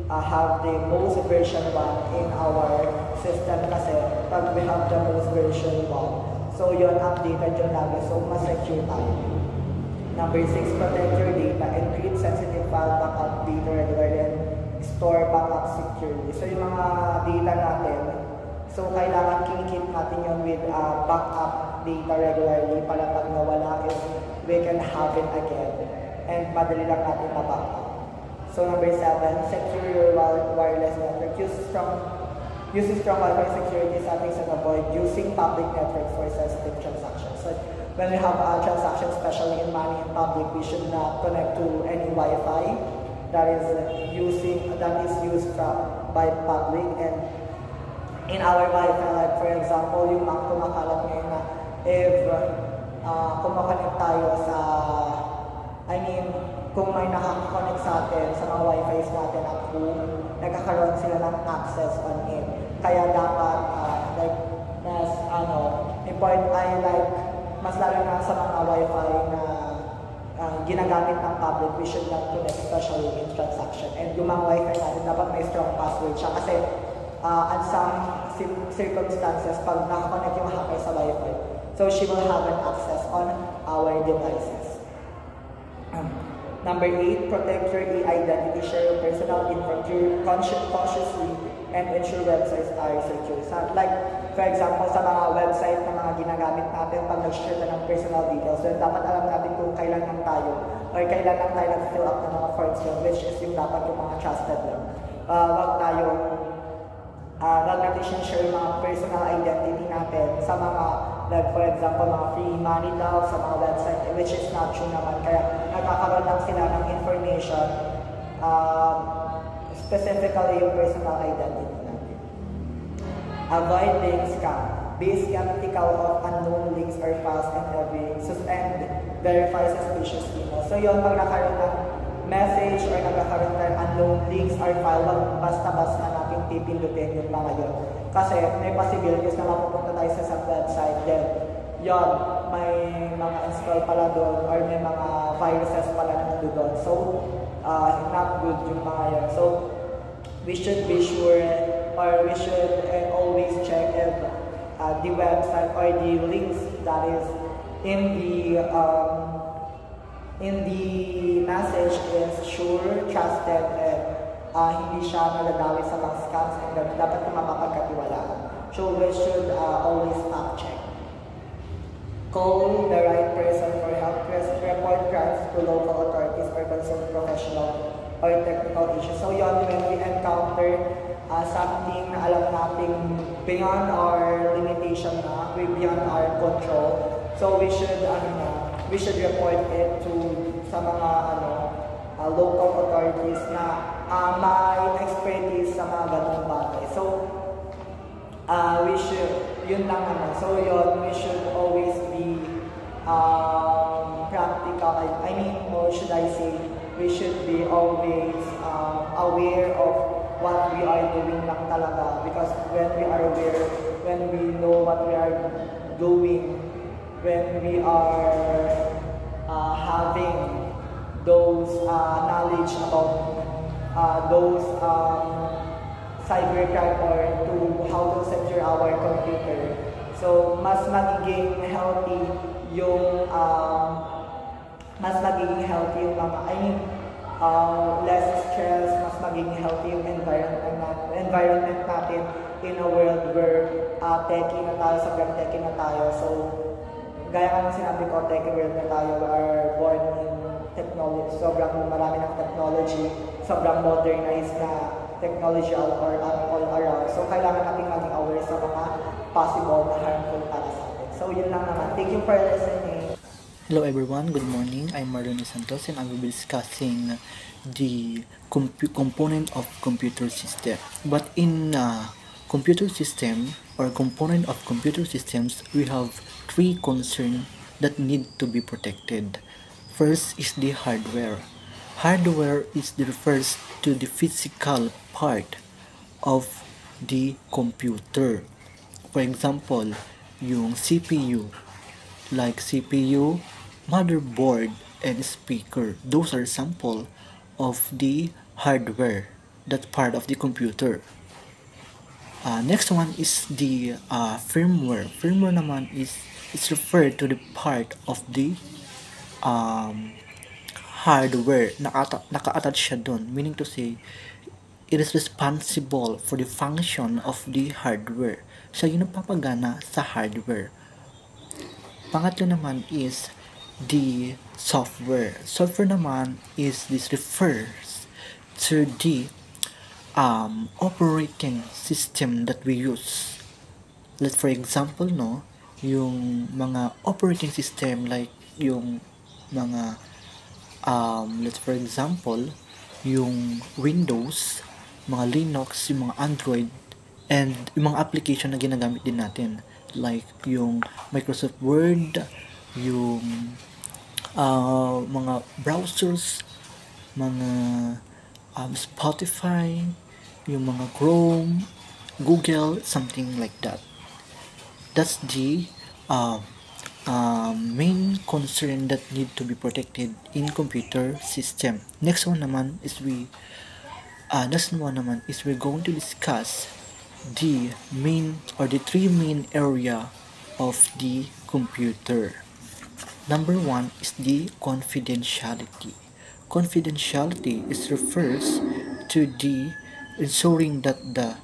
have the most version 1 in our system kasi pag we have the most version 1, so yun, updated yun lagi, so mas secure tayo. Number 6, protect your data. Encrypt sensitive file backup data regularly and store backup securely. So yung mga data natin, so kailangan keep natin yun with backup data regularly para pag nawala is we can have it again and madali lang natin ma-backup. So number 7, secure your wireless network. Use strong Wi-Fi security settings and avoid using public networks for sensitive transactions. So when we have a transaction, especially in money in public, we should not connect to any Wi-Fi that is used by public. And in our Wi-Fi, like for example, yung mga kumakalat ngayon na if kumakonect tayo sa, kung may nakaka-connect sa atin sa mga Wi-Fi's natin at home, nagkakaroon sila ng access on it. Kaya dapat mas lalo na sa mga Wi-Fi na ginagamit ng public, we should not connect, especially in transaction. And yung mga Wi-Fi natin, dapat may strong password siya kasi at some circumstances, pag nakakonect yung hacker sa Wi-Fi, so she will have an access on our devices. Number 8, protect your e-identity, share your personal info cautiously, and ensure websites are secure. So, like, for example, sa mga website na mga ginagamit natin, pag nag-share na ng personal details, so dapat alam natin kung kailan lang tayo, or kailan lang tayo nag-fill up ng mga forms yun, which is yung dapat yung mga trusted lang. Wag natin share yung mga personal identity natin sa mga, like for example, mga free money daw sa mga website, which is not true naman. Kaya nagkakaroon lang sila ng information, specifically yung personal identity natin. Avoid being scammed. Be skeptical of unknown links or files and verify suspicious emails. So yun, pag nakaroon ng message or nagkakaroon ng unknown links or file, basta-basta natin pipindutin yung mga yun. Kasi may possibilities na mapupunta tayo sa website, then yun, may mga install pala doon or may mga viruses pala na doon. So, not good yung mga yun. So, we should be sure, or we should always check if the website or the links that is in the message is sure, trusted, and hindi siya naladawi sa mga scams, and dapat kung mapapagkatiwalaan. So we should always fact check. Call the right person for help, report crimes to local authorities or consult professional or technical issues. So yun, when we encounter something na alam natin beyond our limitation na, beyond our control, so we should report it to sa mga local authorities na may expertise sa mga ganung bagay. So yun lang naman. So yun, we should always be practical. Or should I say, we should be always aware of what we are doing lang talaga. Because when we are aware, when we know what we are doing, when we are having those knowledge about those cybercrime or to how to secure our computer. So, mas magiging healthy yung less stress, mas magiging healthy yung environment natin in a world where techie na tayo, sobrang techie na tayo. So, gaya nga ng sinabi ko, techie world na tayo, we are born in technology, sobrang marami ng technology, sobrang modernized na technology all around. So, kailangan natin maging aware sa mga possible na harmful para sa atin. So, yun lang naman. Thank you for listening. Hello everyone, good morning. I'm Marlon Santos and I will be discussing the component of computer system. But in computer system or component of computer systems, we have three concerns that need to be protected. First is the hardware. Hardware refers to the physical part of the computer. For example, yung CPU, like CPU, motherboard, and speaker. Those are sample of the hardware, that part of the computer. Next one is the firmware. Firmware naman is referred to the part of the hardware. Naka-attach siya dun, meaning to say, it is responsible for the function of the hardware. Siya yung napapagana sa hardware. Pangatlo naman is the software. Software naman refers to the operating system that we use. Let's for example, yung mga operating system like yung mga let's for example, yung Windows, mga Linux, yung mga Android, and yung mga application na ginagamit din natin. Like yung Microsoft Word, yung mga browsers, mga Spotify, yung mga Chrome, Google, something like that. That's the uh, main concern that need to be protected in computer system. Next one naman is we're going to discuss the main or the three main area of the computer. Number one is the confidentiality. Confidentiality refers to the ensuring that the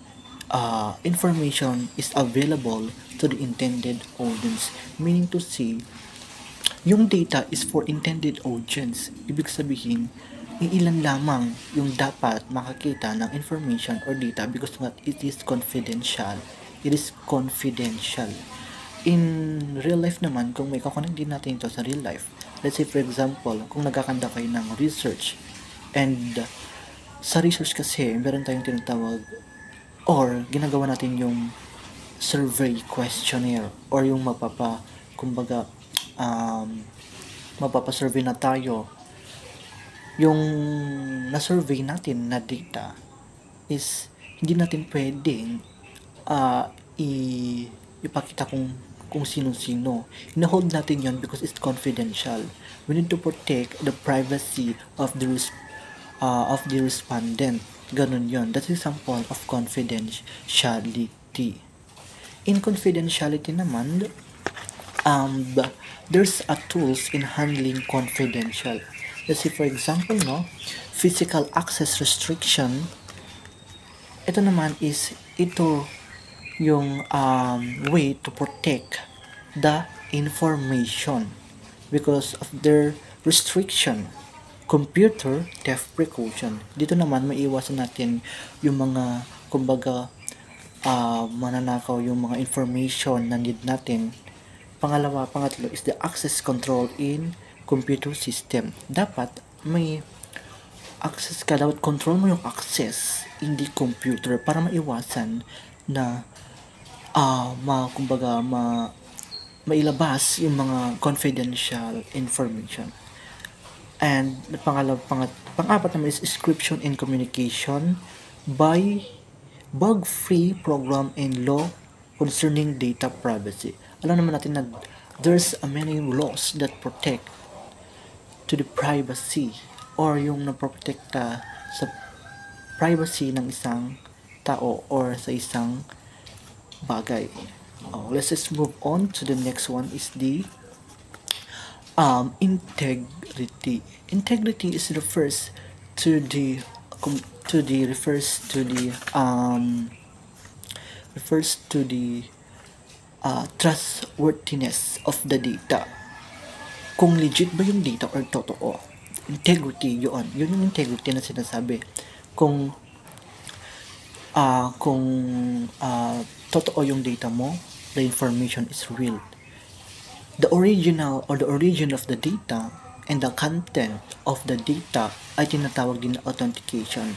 information is available to the intended audience. Meaning to say, yung data is for intended audience. Ibig sabihin, ilan lamang yung dapat makakita ng information or data because that it is confidential. It is confidential. In real life naman, kung may kakonect din natin ito sa real life, let's say for example, kung nagkakanda kayo ng research, and sa research kasi, meron tayong tinatawag or ginagawa natin yung survey questionnaire or yung mapapasurvey na tayo. Yung na-survey natin na data is hindi natin pwedeng ipakita kung sino-sino. Ina-hold natin yon because it's confidential. We need to protect the privacy of the respondent. Ganun yon. That's an example of confidentiality. In confidentiality naman, there's a tools in handling confidential. Let's say for example, physical access restriction. Ito naman is yung way to protect the information because of their restriction. Computer theft precaution. Dito naman maiiwasan natin yung mga mananakaw yung mga information na need natin. Pangatlo is the access control in computer system. Dapat may access ka, dapat control mo yung access in the computer para maiwasan na mailabas yung mga confidential information. And pang-apat naman is encryption and communication by bug-free program and law concerning data privacy. Alam naman natin na there's many laws that protect to the privacy or yung naproprotekta sa privacy ng isang tao or sa isang bagay. Let's just move on to the next one is the integrity. Integrity refers to the trustworthiness of the data. Kung legit ba yung data or totoo. Integrity, yun yung integrity na sinasabi. Kung totoo yung data mo, the information is real. The original or the origin of the data and the content of the data ay tinatawag din na authentication.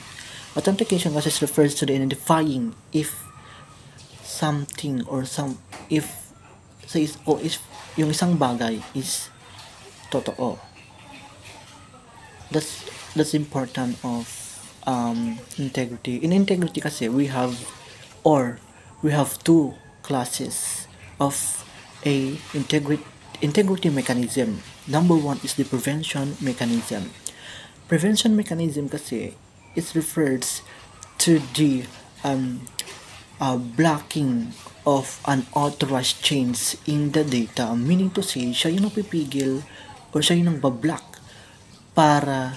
Authentication kasi refers to the identifying if something or if yung isang bagay is totoo. That's important of integrity. In integrity kasi we have two classes of a integrity mechanism. Number one is the prevention mechanism. Prevention mechanism kasi it refers to the blocking of unauthorized change in the data, meaning to say siya yung napipigil or siya yung nagba-block para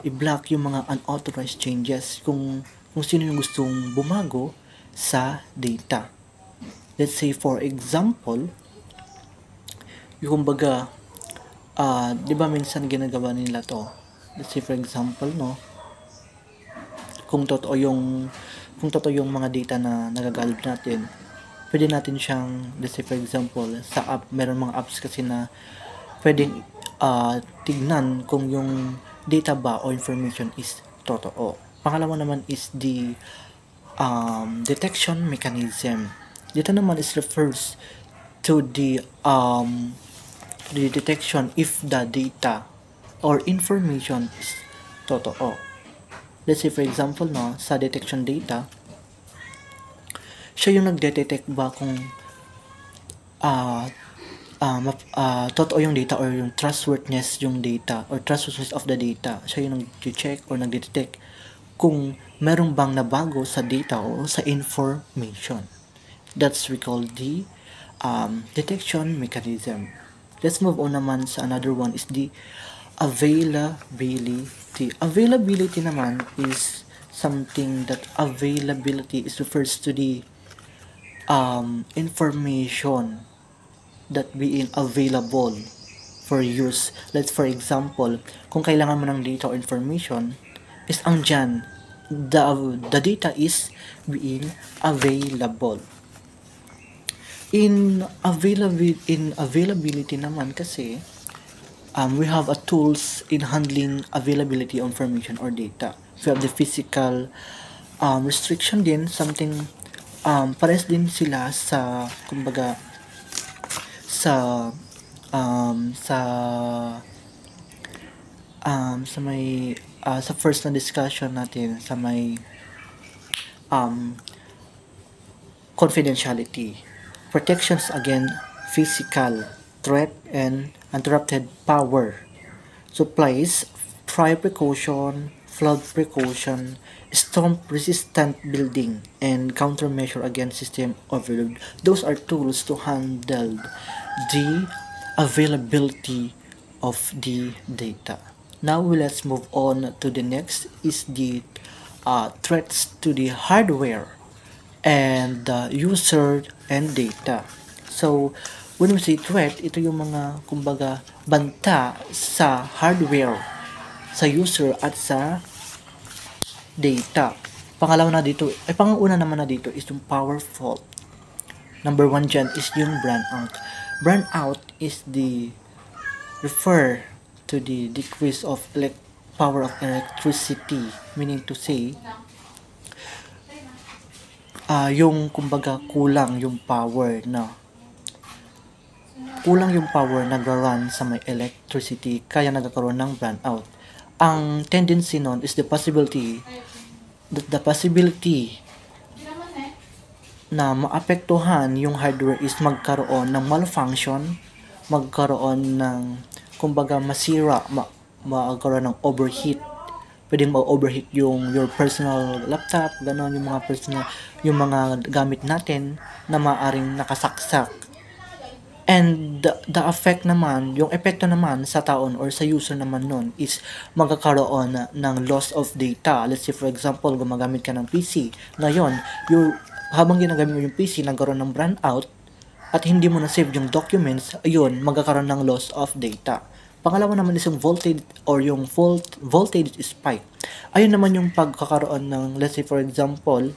i-block yung mga unauthorized changes kung sino yung gustong bumago sa data. Let's say for example, yung di ba minsan ginagawa nila to? Let's say for example, kung totoo yung mga data na nagagalap natin, pwede natin siyang, let's say for example, sa app, meron mga apps kasi na pwedeng tignan kung yung data ba o information is totoo. Pangalawa naman is the detection mechanism. Dito naman is refers to the detection if the data or information is totoo. Let's say for example sa detection data, siya yung nagde-detect ba kung totoo yung data or yung trustworthiness yung data or trustworthiness of the data. Siya yung nag-check or nag-detect kung merong bang nabago sa data o sa information. That's we call the detection mechanism. Let's move on naman sa another one is the availability. Availability naman is something that availability is refers to the information that being available for use. Let's for example, kung kailangan mo ng data or information, is andyan. The data is being available. In availability naman kasi, we have a tools in handling availability of information or data. We have the physical restriction din, something pares din sila sa kumbaga sa may sa first na discussion natin sa may confidentiality, protections against physical threat and uninterrupted power supplies, fire precaution, flood precaution, storm resistant building, and countermeasure against system overload. Those are tools to handle the availability of the data. Now let's move on to the next is the threats to the hardware and the user and data. So when we say threat, ito yung mga kumbaga banta sa hardware, sa user at sa data. Pangalawa na dito, panguna naman na dito is yung power fault. Number 1 dyan is yung brownout. Brownout is the refer to the decrease of power of electricity, meaning to say yung kumbaga kulang yung power nagra-run sa may electricity kaya nagkakaroon ng brownout. Ang tendency nun is the possibility na maapektuhan yung hardware is magkaroon ng malfunction, magkaroon ng kumbaga masira, magkaroon ng overheat. Pwedeng ma-overheat yung your personal laptop, gano'n, yung mga gamit natin na maaring nakasaksak. And the effect naman, yung epekto naman sa taon or sa user naman nun is magkakaroon ng loss of data. Let's say for example, gumagamit ka ng PC. Ngayon, habang ginagamit mo yung PC, nagkaroon ng brownout at hindi mo na-save yung documents, ayun, magkakaroon ng loss of data. Pangalawa naman is yung voltage or yung voltage spike. Ayun naman yung pagkakaroon ng, let's say for example,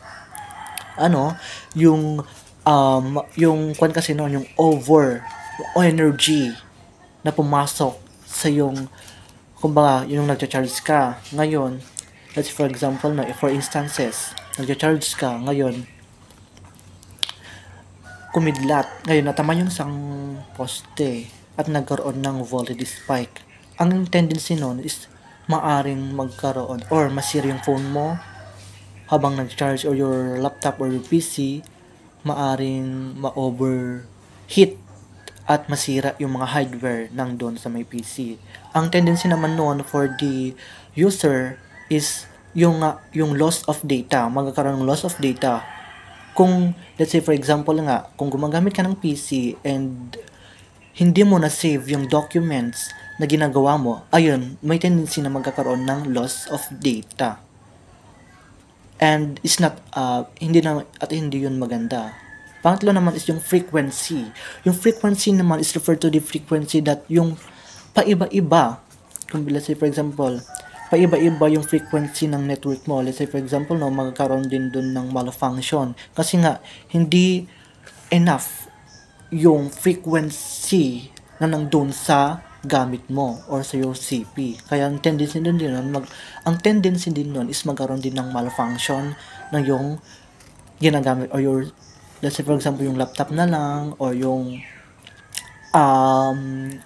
yung kwan kasi noon, yung over energy na pumasok sa yung kumbaga yung nagcha-charge ka. Ngayon, let's say for example, for instances, nagcha-charge ka, ngayon kumidlat, ngayon natama yung isang poste at nagkaroon ng voltage spike. Ang tendency nun is maaring magkaroon or masira yung phone mo habang nag-charge or your laptop or your PC, maaring ma-overheat at masira yung mga hardware nang doon sa may PC. Ang tendency naman noon for the user is yung loss of data, magkakaroon ng loss of data. Kung let's say for example kung gumagamit ka ng PC and hindi mo na save yung documents na ginagawa mo, ayun, may tendency na magkakaroon ng loss of data. And it's not hindi yun maganda. Pangatlo naman is yung frequency. Yung frequency naman is referred to the frequency that yung paiba-iba. Kung let's say for example, paiba-iba yung frequency ng network mo. Let's say for example, magkakaroon din dun ng malfunction. Kasi nga, hindi enough yung frequency na nandun sa gamit mo or sa your CP. Kaya ang tendency din nun is magkaroon din ng malfunction ng yung ginagamit or your, let's say for example, yung laptop na lang or yung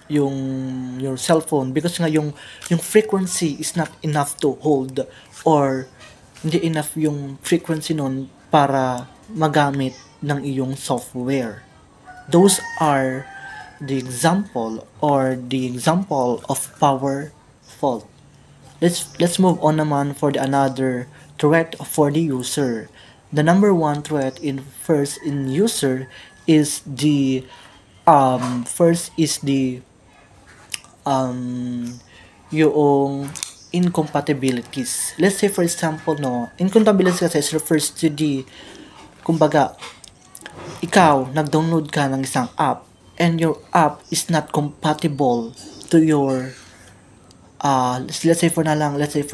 your cellphone, because nga yung frequency is not enough to hold or hindi enough yung frequency nun para magamit ng iyong software. Those are the example of power fault. Let's move on naman for the another threat for the user. The number one threat in user is the yung incompatibilities. Let's say for example, incompatibilities kasi refers to the, kumbaga, ikaw nag-download ka ng isang app and your app is not compatible to your let's say for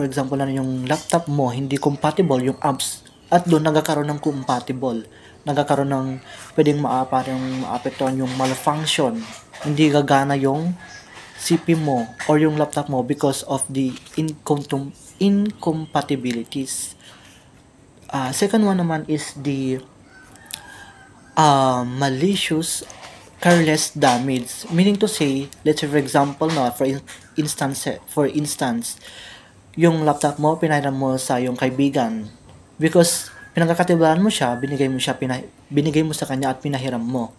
example yung laptop mo hindi compatible yung apps, at doon nagkakaroon ng compatible, nagkakaroon ng pwedeng maapektuhan yung malfunction, hindi gagana yung CP mo or yung laptop mo because of the incompatibilities. Second one naman is the malicious careless damage, meaning to say, let's say for example for instance yung laptop mo pinahiram mo sa yung kaibigan because pinagkakatiwalaan mo siya, binigay mo sa kanya at pinahiram mo.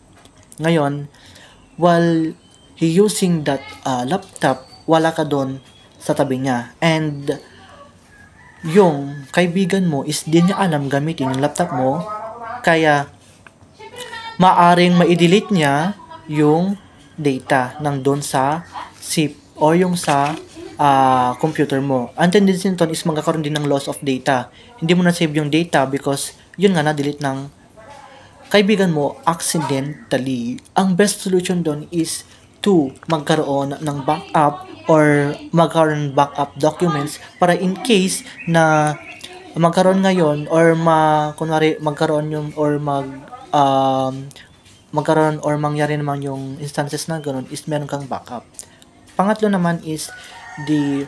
Ngayon, while he using that laptop, wala ka doon sa tabi niya, and yung kaibigan mo is di niya alam gamitin yung laptop mo, kaya maaring ma-delete niya yung data ng doon sa SIP or yung sa computer mo. Ang tendency nito is magkakaroon din ng loss of data. Hindi mo na-save yung data because yun nga na-delete ng kaibigan mo accidentally. Ang best solution doon is to magkaroon ng backup or magkaroon backup documents para in case na magkaroon ngayon or magkaroon or mangyari naman yung instances na gano'n is meron kang backup. Pangatlo naman is the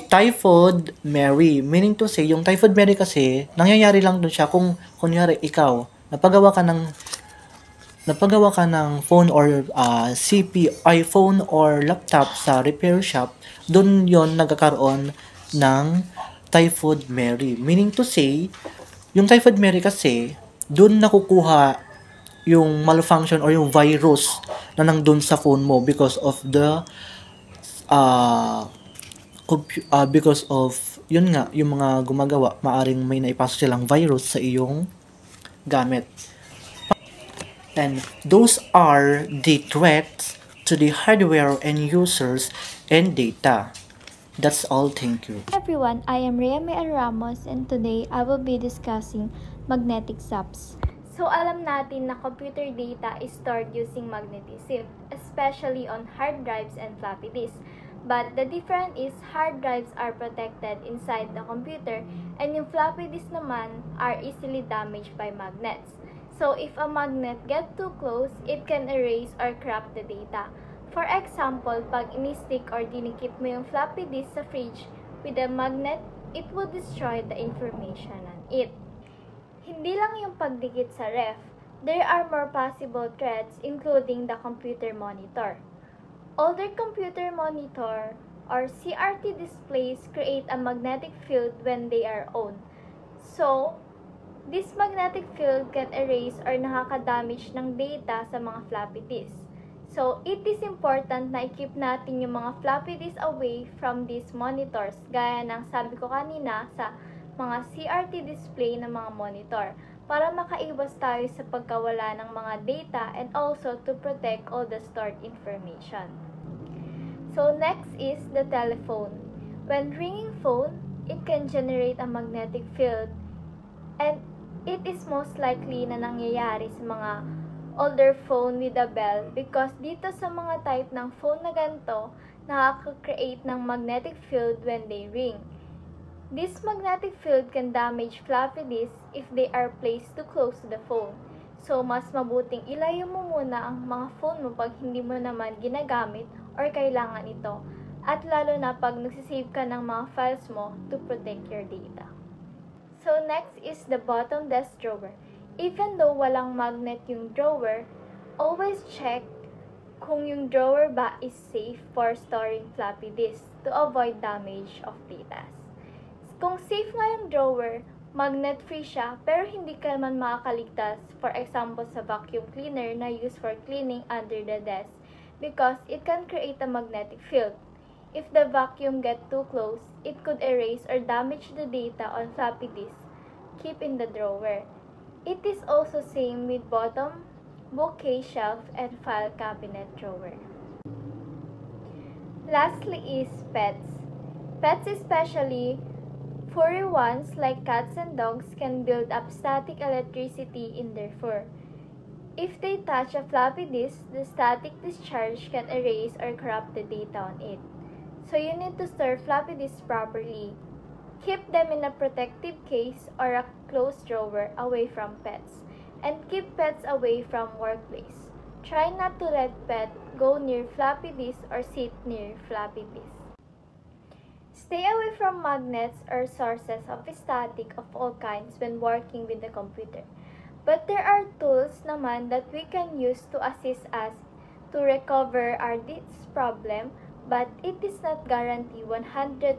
Typhoid Mary, meaning to say yung Typhoid Mary kasi nangyayari lang doon siya kung kunyari ikaw napagawa ka ng phone or CP, iPhone or laptop sa repair shop, doon yon nagkakaroon ng Typhoid Mary, meaning to say yung Typhoid Mary kasi doon nakukuha yung malfunction or yung virus na nandun sa phone mo because of the because of yun nga, yung mga gumagawa maaring may naipasok silang virus sa iyong gamit. And those are the threats to the hardware and users and data. That's all. Thank you. Hi everyone, I am Rhea Ramos and today I will be discussing magnetic zaps. So alam natin na computer data is stored using magnetism, especially on hard drives and floppy disks. But the difference is hard drives are protected inside the computer and yung floppy disks naman are easily damaged by magnets. So if a magnet gets too close, it can erase or corrupt the data. For example, pag ini-stick or dinikip mo yung floppy disk sa fridge with a magnet, it would destroy the information on it. Hindi lang yung pagdikit sa ref, there are more possible threats including the computer monitor. Older computer monitor or CRT displays create a magnetic field when they are on. So, this magnetic field can erase or nakaka-damage ng data sa mga floppy disks. So, it is important na i-keep natin yung mga floppy disks away from these monitors, gaya ng sabi ko kanina sa mga CRT display ng mga monitor, para makaiwas tayo sa pagkawala ng mga data and also to protect all the stored information. So, next is the telephone. When ringing phone, it can generate a magnetic field, and it is most likely na nangyayari sa mga older phone with a bell because dito sa mga type ng phone na ganito, nakaka-create ng magnetic field when they ring. This magnetic field can damage floppy disks if they are placed too close to the phone. So, mas mabuting ilayo mo muna ang mga phone mo pag hindi mo naman ginagamit or kailangan ito. At lalo na pag nagsisave ka ng mga files mo to protect your data. So, next is the bottom desk drawer. Even though walang magnet yung drawer, always check kung yung drawer ba is safe for storing floppy disk to avoid damage of data. Kung safe nga yung drawer, magnet-free siya, pero hindi ka man makakaligtas, for example sa vacuum cleaner na used for cleaning under the desk because it can create a magnetic field. If the vacuum gets too close, it could erase or damage the data on floppy disk. Keep in the drawer. It is also same with bottom bookcase shelf and file cabinet drawer. Lastly is pets. Pets, especially furry ones like cats and dogs, can build up static electricity in their fur. If they touch a floppy disk, the static discharge can erase or corrupt the data on it. So you need to store floppy disks properly. Keep them in a protective case or a closed drawer away from pets. And keep pets away from workplace. Try not to let pet go near floppy disk or sit near floppy disk. Stay away from magnets or sources of static of all kinds when working with the computer. But there are tools naman that we can use to assist us to recover our disk problem, but it is not guarantee 100%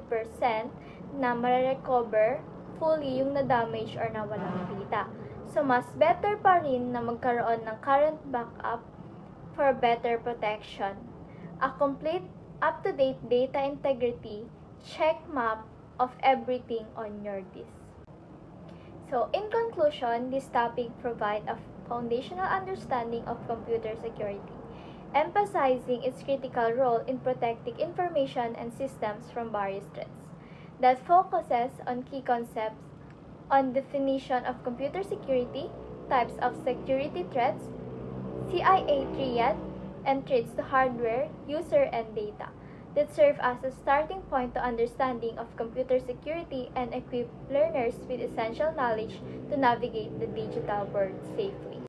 na ma-recover fully yung na-damage or nawalang data. So, mas better pa rin na magkaroon ng current backup for better protection. A complete, up-to-date data integrity check map of everything on your disk. So, in conclusion, this topic provides a foundational understanding of computer security, emphasizing its critical role in protecting information and systems from various threats. That focuses on key concepts on definition of computer security, types of security threats, CIA triad, and threats to hardware, user, and data that serve as a starting point to understanding of computer security and equip learners with essential knowledge to navigate the digital world safely.